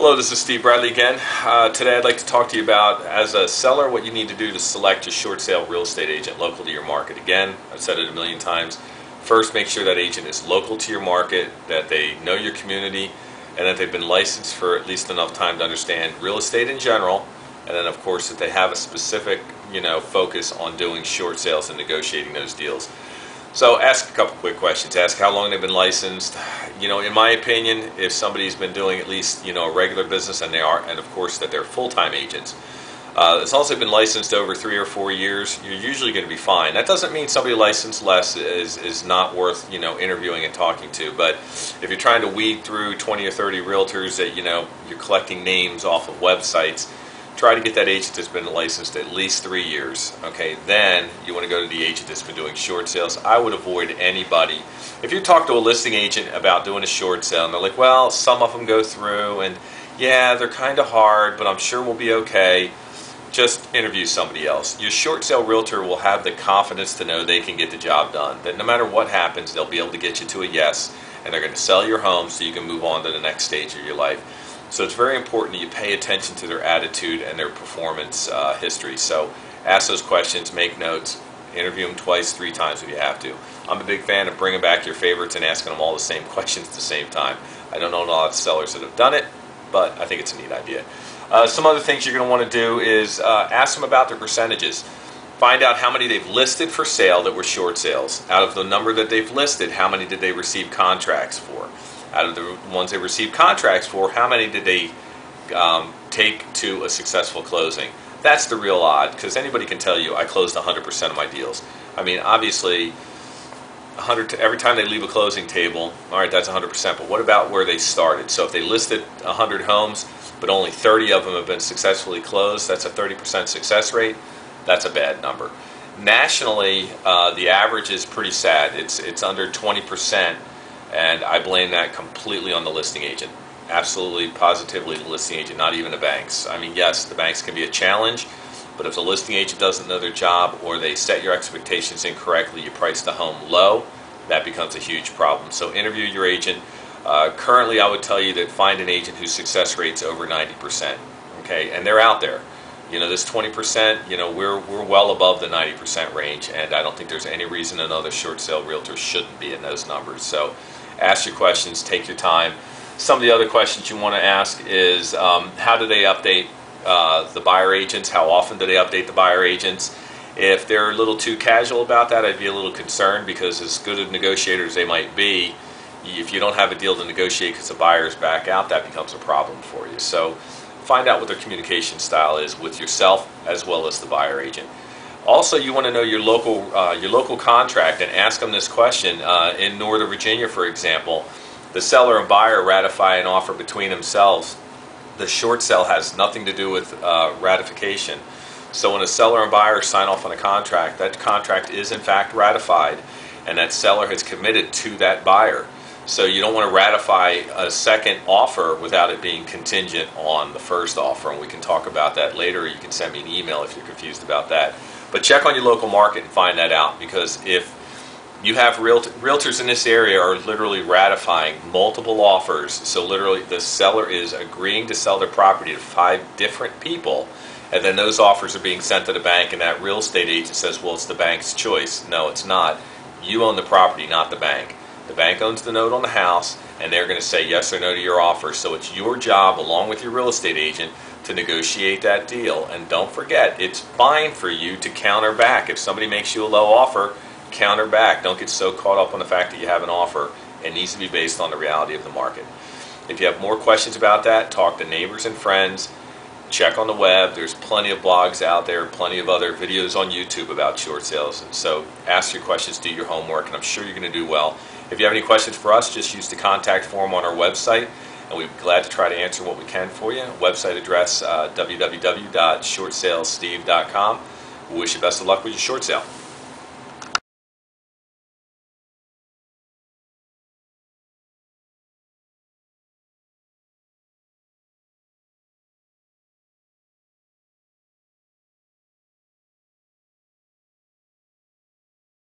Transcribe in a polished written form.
Hello, this is Steve Bradley again. Today I'd like to talk to you about, as a seller, what you need to do to select a short sale real estate agent local to your market. Again, I've said it a million times. First, make sure that agent is local to your market, that they know your community, and that they've been licensed for at least enough time to understand real estate in general, and then of course that they have a specific focus on doing short sales and negotiating those deals. So ask a couple quick questions. Ask how long they've been licensed. In my opinion, if somebody's been doing at least a regular business, and they are, and of course that they're full-time agents, it's also been licensed over 3 or 4 years, you're usually going to be fine. That doesn't mean somebody licensed less is not worth interviewing and talking to. But if you're trying to weed through 20 or 30 realtors that you're collecting names off of websites, try to get that agent that's been licensed at least 3 years. Okay, then you want to go to the agent that's been doing short sales. I would avoid anybody. If you talk to a listing agent about doing a short sale and they're like, well, some of them go through and yeah, they're kind of hard, but I'm sure we'll be okay, just interview somebody else. Your short sale realtor will have the confidence to know they can get the job done, that no matter what happens, they'll be able to get you to a yes, and they're going to sell your home so you can move on to the next stage of your life. So it's very important that you pay attention to their attitude and their performance history. So ask those questions, make notes, interview them twice, 3 times if you have to. I'm a big fan of bringing back your favorites and asking them all the same questions at the same time. I don't know a lot of sellers that have done it, but I think it's a neat idea. Some other things you're going to want to do is ask them about their percentages. Find out how many they've listed for sale that were short sales. Out of the number that they've listed, how many did they receive contracts for? Out of the ones they received contracts for, how many did they take to a successful closing? That's the real odd, because anybody can tell you I closed 100% of my deals. I mean, obviously, every time they leave a closing table, all right, that's 100%, but what about where they started? So if they listed 100 homes, but only 30 of them have been successfully closed, that's a 30% success rate. That's a bad number. Nationally, the average is pretty sad. It's under 20%. And I blame that completely on the listing agent. Absolutely, positively the listing agent, not even the banks. I mean, yes, the banks can be a challenge, but if the listing agent doesn't know their job or they set your expectations incorrectly, you price the home low, that becomes a huge problem. So interview your agent. Currently, I would tell you that find an agent whose success rate's over 90%. Okay, and they're out there. This 20%, we're well above the 90% range, and I don't think there's any reason another short sale realtor shouldn't be in those numbers. So ask your questions, take your time. Some of the other questions you want to ask is how do they update the buyer agents? How often do they update the buyer agents? If they're a little too casual about that, I'd be a little concerned, because as good of negotiators they might be, if you don't have a deal to negotiate because the buyers back out, that becomes a problem for you. So find out what their communication style is with yourself as well as the buyer agent. Also, you want to know your local contract and ask them this question. In Northern Virginia, for example, the seller and buyer ratify an offer between themselves. The short sale has nothing to do with ratification. So when a seller and buyer sign off on a contract, that contract is in fact ratified, and that seller has committed to that buyer. So you don't want to ratify a second offer without it being contingent on the first offer, and we can talk about that later. You can send me an email if you're confused about that. But check on your local market and find that out, because if you have realtors in this area are literally ratifying multiple offers, so literally the seller is agreeing to sell their property to 5 different people, and then those offers are being sent to the bank, and that real estate agent says, well, it's the bank's choice. No, it's not. You own the property, not the bank. The bank owns the note on the house, and they're going to say yes or no to your offer. So it's your job, along with your real estate agent, to negotiate that deal. And don't forget, it's fine for you to counter back. If somebody makes you a low offer, counter back. Don't get so caught up on the fact that you have an offer. It needs to be based on the reality of the market. If you have more questions about that, talk to neighbors and friends. Check on the web. There's plenty of blogs out there, plenty of other videos on YouTube about short sales. So ask your questions, do your homework, and I'm sure you're going to do well. If you have any questions for us, just use the contact form on our website, and we'd be glad to try to answer what we can for you. Website address, www.shortsalessteve.com. We wish you best of luck with your short sale.